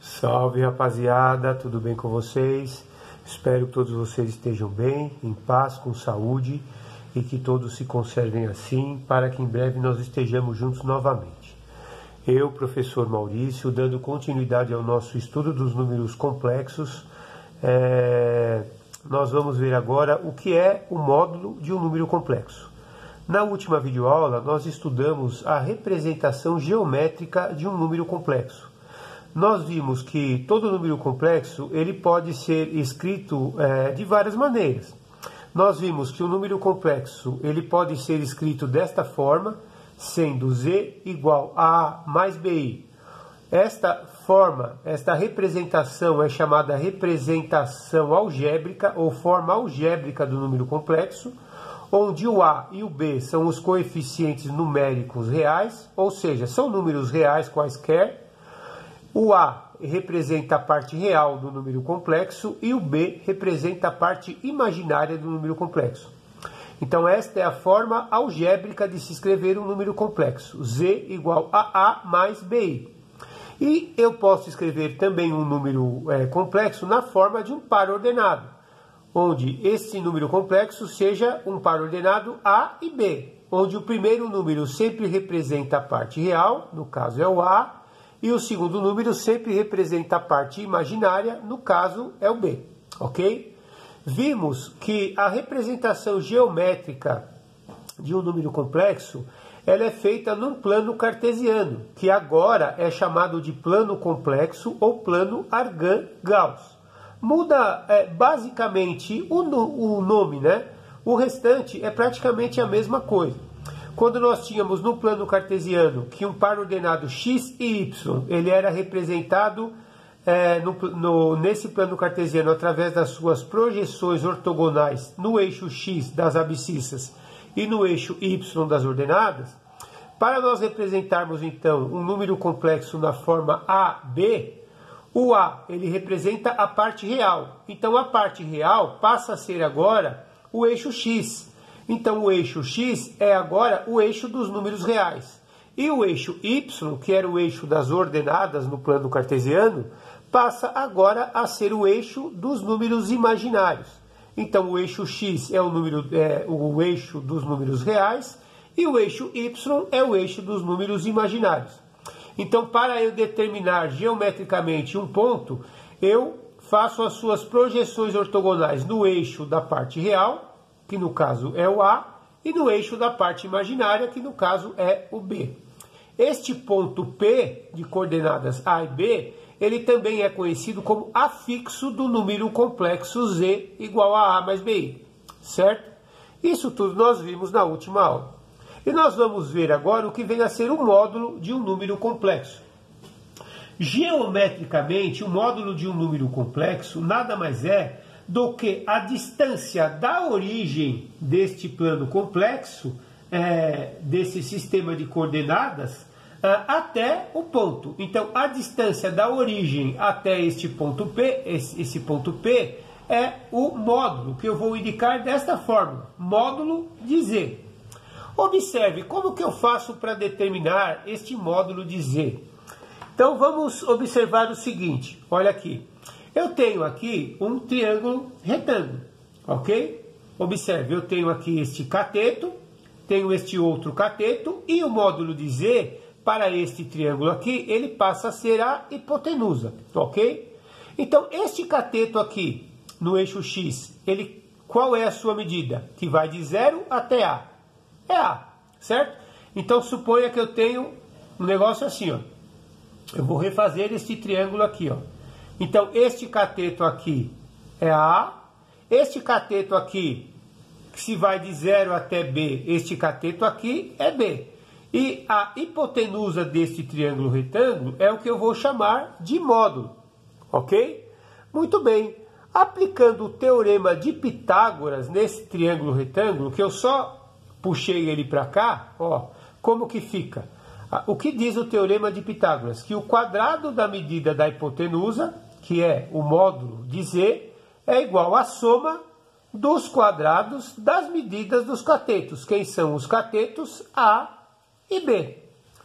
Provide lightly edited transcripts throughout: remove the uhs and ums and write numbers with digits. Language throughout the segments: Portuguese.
Salve, rapaziada, tudo bem com vocês? Espero que todos vocês estejam bem, em paz, com saúde e que todos se conservem assim, para que em breve nós estejamos juntos novamente. Eu, professor Maurício, dando continuidade ao nosso estudo dos números complexos, nós vamos ver agora o que é o módulo de um número complexo. Na última videoaula, nós estudamos a representação geométrica de um número complexo. Nós vimos que todo número complexo ele pode ser escrito de várias maneiras. Nós vimos que o número complexo ele pode ser escrito desta forma, sendo z igual a A mais BI. Esta forma, esta representação é chamada representação algébrica ou forma algébrica do número complexo, onde o A e o B são os coeficientes numéricos reais, ou seja, são números reais quaisquer. O A representa a parte real do número complexo e o B representa a parte imaginária do número complexo. Então esta é a forma algébrica de se escrever um número complexo, z igual a A mais BI. E eu posso escrever também um número complexo na forma de um par ordenado, onde esse número complexo seja um par ordenado A e B, onde o primeiro número sempre representa a parte real, no caso é o A, e o segundo número sempre representa a parte imaginária, no caso é o B, ok? Vimos que a representação geométrica de um número complexo ela é feita num plano cartesiano, que agora é chamado de plano complexo ou plano Argand-Gauss. Muda basicamente o nome, né? O restante é praticamente a mesma coisa. Quando nós tínhamos no plano cartesiano que um par ordenado x e y, ele era representado nesse plano cartesiano através das suas projeções ortogonais no eixo x das abscissas e no eixo y das ordenadas. Para nós representarmos então um número complexo na forma AB, o A ele representa a parte real. Então a parte real passa a ser agora o eixo x. Então o eixo x é agora o eixo dos números reais. E o eixo y, que era o eixo das ordenadas no plano cartesiano, passa agora a ser o eixo dos números imaginários. Então o eixo x é o eixo dos números reais e o eixo y é o eixo dos números imaginários. Então, para eu determinar geometricamente um ponto, eu faço as suas projeções ortogonais no eixo da parte real, que no caso é o A, e no eixo da parte imaginária, que no caso é o B. Este ponto P, de coordenadas A e B, ele também é conhecido como afixo do número complexo Z igual a A mais BI, certo? Isso tudo nós vimos na última aula. E nós vamos ver agora o que vem a ser o módulo de um número complexo. Geometricamente, o módulo de um número complexo nada mais é do que a distância da origem deste plano complexo, desse sistema de coordenadas, até o ponto. Então, a distância da origem até este ponto P, esse ponto P, é o módulo, que eu vou indicar desta forma, módulo de Z. Observe como que eu faço para determinar este módulo de Z. Então, vamos observar o seguinte, olha aqui. Eu tenho aqui um triângulo retângulo, ok? Observe, eu tenho aqui este cateto, tenho este outro cateto, e o módulo de Z, para este triângulo aqui, ele passa a ser a hipotenusa, ok? Então, este cateto aqui, no eixo X, qual é a sua medida? Que vai de 0 até A. É A, certo? Então, suponha que eu tenho um negócio assim, ó. Eu vou refazer este triângulo aqui, ó. Então, este cateto aqui é A, este cateto aqui, que se vai de 0 até B, este cateto aqui é B. E a hipotenusa deste triângulo retângulo é o que eu vou chamar de módulo, ok? Muito bem, aplicando o teorema de Pitágoras nesse triângulo retângulo, que eu só puxei ele para cá, ó, como que fica? O que diz o teorema de Pitágoras? Que o quadrado da medida da hipotenusa, que é o módulo de Z, é igual à soma dos quadrados das medidas dos catetos. Quem são os catetos? A e B.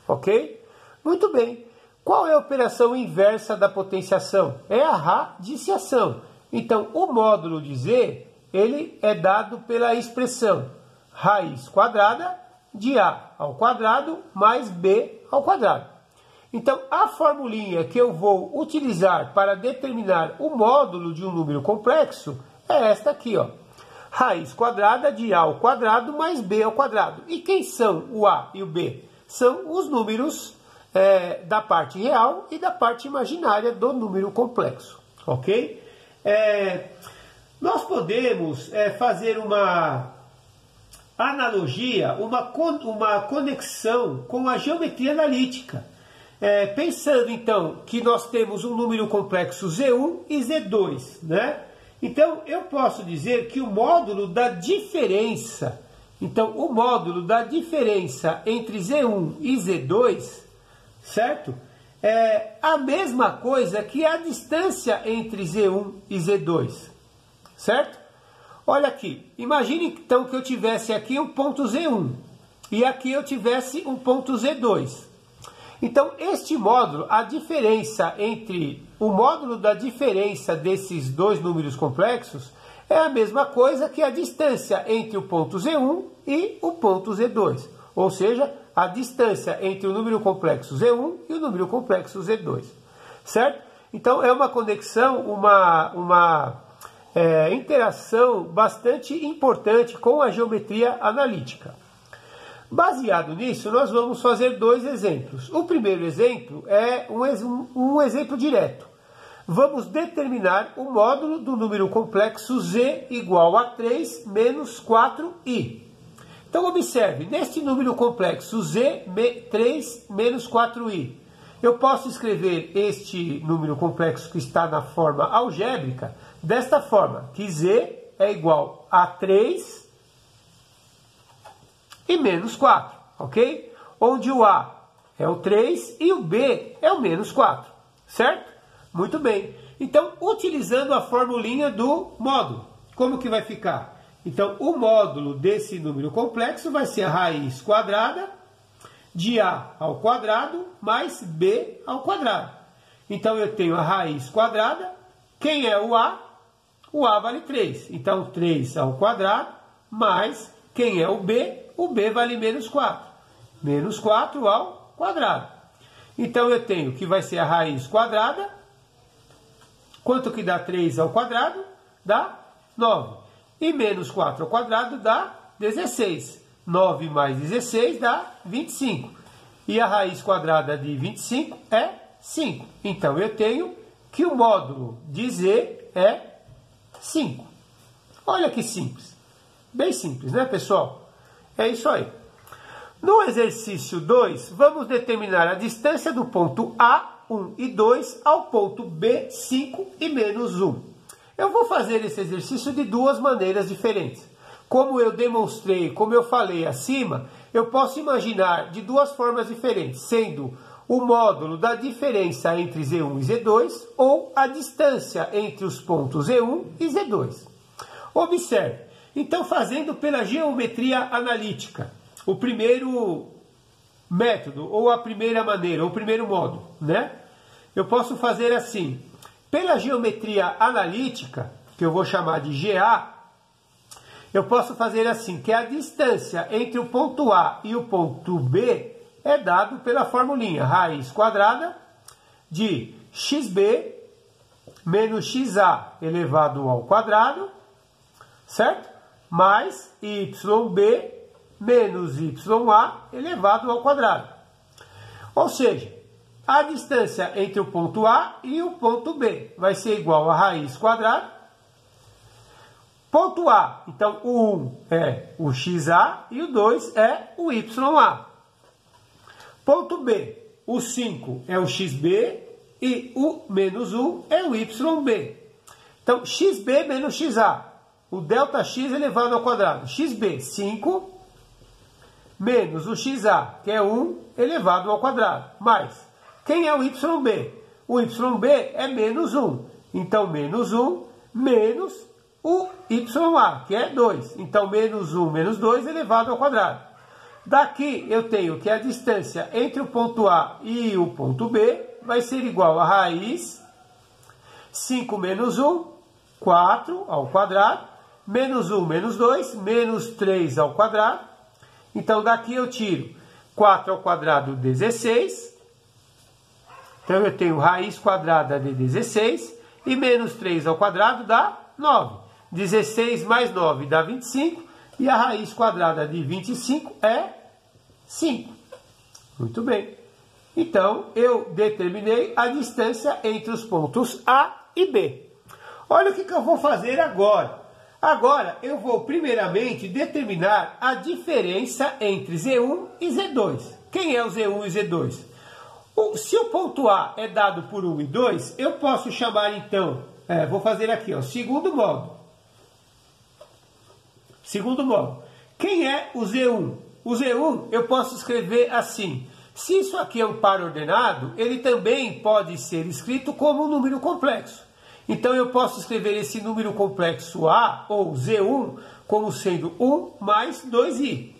Ok? Muito bem. Qual é a operação inversa da potenciação? É a radiciação. Então, o módulo de z, ele é dado pela expressão raiz quadrada de a ao quadrado mais b ao quadrado. Então, a formulinha que eu vou utilizar para determinar o módulo de um número complexo é esta aqui, ó. Raiz quadrada de a ao quadrado mais b ao quadrado. E quem são o a e o b? São os números da parte real e da parte imaginária do número complexo, ok? Nós podemos fazer uma analogia, uma conexão com a geometria analítica. Pensando então que nós temos um número complexo Z1 e Z2, né? Então eu posso dizer que o módulo da diferença, entre Z1 e Z2, certo? É a mesma coisa que a distância entre Z1 e Z2, certo? Olha aqui, imagine então que eu tivesse aqui um ponto Z1 e aqui eu tivesse um ponto Z2. Então, este módulo, o módulo da diferença desses dois números complexos é a mesma coisa que a distância entre o ponto Z1 e o ponto Z2. Ou seja, a distância entre o número complexo Z1 e o número complexo Z2. Certo? Então, é uma conexão, uma interação bastante importante com a geometria analítica. Baseado nisso, nós vamos fazer dois exemplos. O primeiro exemplo é um exemplo direto. Vamos determinar o módulo do número complexo z igual a 3 menos 4i. Então, observe, neste número complexo z, 3 menos 4i, eu posso escrever este número complexo que está na forma algébrica desta forma, que z é igual a 3 e menos 4, ok? Onde o a é o 3 e o b é o menos 4, certo? Muito bem. Então, utilizando a formulinha do módulo, como que vai ficar? Então, o módulo desse número complexo vai ser a raiz quadrada de a ao quadrado mais b ao quadrado. Então, eu tenho a raiz quadrada. Quem é o a? O a vale 3. Então, 3 ao quadrado mais quem é o b? O b vale menos 4. Menos 4 ao quadrado. Então, eu tenho que vai ser a raiz quadrada. Quanto que dá 3 ao quadrado? Dá 9. E menos 4 ao quadrado dá 16. 9 mais 16 dá 25. E a raiz quadrada de 25 é 5. Então, eu tenho que o módulo de z é 5. Olha que simples. Bem simples, né, pessoal? É isso aí. No exercício 2, vamos determinar a distância do ponto A, 1 e 2, ao ponto B, 5 e menos 1. Eu vou fazer esse exercício de duas maneiras diferentes. Como eu demonstrei, como eu falei acima, eu posso imaginar de duas formas diferentes, sendo o módulo da diferença entre Z1 e Z2 ou a distância entre os pontos Z1 e Z2. Observe. Então, fazendo pela geometria analítica, o primeiro método, ou a primeira maneira, ou o primeiro módulo, né? Eu posso fazer assim. Pela geometria analítica, que eu vou chamar de GA, eu posso fazer assim, que a distância entre o ponto A e o ponto B é dado pela formulinha raiz quadrada de xb menos xa elevado ao quadrado, certo? Mais yb menos ya elevado ao quadrado. Ou seja, a distância entre o ponto A e o ponto B vai ser igual a raiz quadrada. Ponto A, então o 1 é o xa e o 2 é o ya. Ponto B, o 5 é o xb e o menos 1 é o yb. Então, xb menos xa. O ΔX elevado ao quadrado. xb, 5, menos o xa, que é 1, elevado ao quadrado. Mais, quem é o YB? O YB é menos 1. Então, menos 1, menos o YA, que é 2. Então, menos 1, menos 2, elevado ao quadrado. Daqui, eu tenho que a distância entre o ponto A e o ponto B vai ser igual a raiz 5 menos 1, 4 ao quadrado, menos 1 menos 2, menos 3 ao quadrado. Então daqui eu tiro 4 ao quadrado, 16. Então eu tenho raiz quadrada de 16 e menos 3 ao quadrado dá 9. 16 mais 9 dá 25 e a raiz quadrada de 25 é 5. Muito bem. Então eu determinei a distância entre os pontos A e B. Olha o que eu vou fazer agora. Agora eu vou primeiramente determinar a diferença entre Z1 e Z2. Quem é o Z1 e Z2? Se o ponto A é dado por 1 e 2, eu posso chamar então, vou fazer aqui, ó, segundo modo. Segundo modo. Quem é o Z1? O Z1 eu posso escrever assim. Se isso aqui é um par ordenado, ele também pode ser escrito como um número complexo. Então eu posso escrever esse número complexo A, ou Z1, como sendo 1 mais 2i.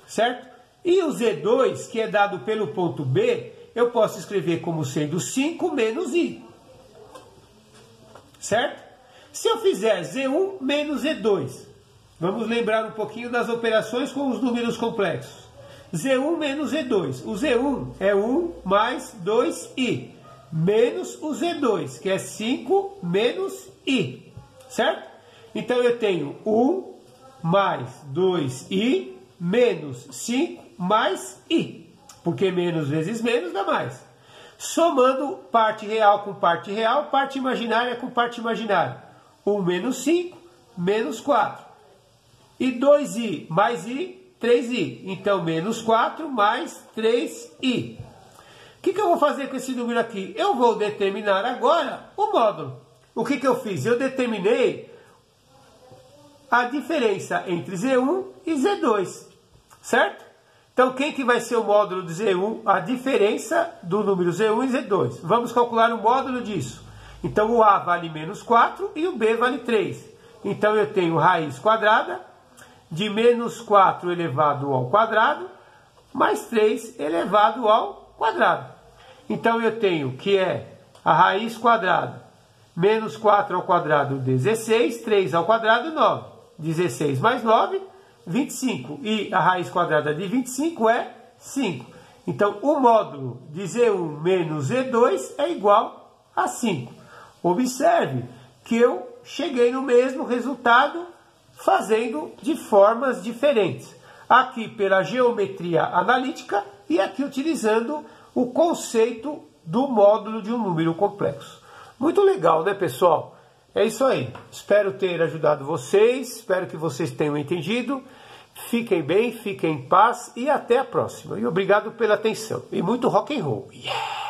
Certo? E o Z2, que é dado pelo ponto B, eu posso escrever como sendo 5 menos i. Certo? Se eu fizer Z1 menos Z2, vamos lembrar um pouquinho das operações com os números complexos. Z1 menos Z2. O Z1 é 1 mais 2i, menos o Z2, que é 5 menos i. Certo? Então eu tenho 1 mais 2i menos 5 mais i, porque menos vezes menos dá mais. Somando parte real com parte real, parte imaginária com parte imaginária. 1 menos 5, menos 4. E 2i mais i, 3i. Então, menos 4 mais 3i. O que eu vou fazer com esse número aqui? Eu vou determinar agora o módulo. O que eu fiz? Eu determinei a diferença entre Z1 e Z2. Certo? Então, quem que vai ser o módulo de Z1? A diferença do número Z1 e Z2. Vamos calcular o módulo disso. Então, o A vale menos 4 e o B vale 3. Então, eu tenho raiz quadrada de menos 4 elevado ao quadrado, mais 3 elevado ao quadrado. Então, eu tenho que é a raiz quadrada, menos 4 ao quadrado, 16, 3 ao quadrado, 9. 16 mais 9, 25. E a raiz quadrada de 25 é 5. Então, o módulo de Z1 menos Z2 é igual a 5. Observe que eu cheguei no mesmo resultado fazendo de formas diferentes. Aqui pela geometria analítica e aqui utilizando o conceito do módulo de um número complexo. Muito legal, né, pessoal? É isso aí. Espero ter ajudado vocês, espero que vocês tenham entendido. Fiquem bem, fiquem em paz e até a próxima. E obrigado pela atenção. E muito rock and roll. Yeah!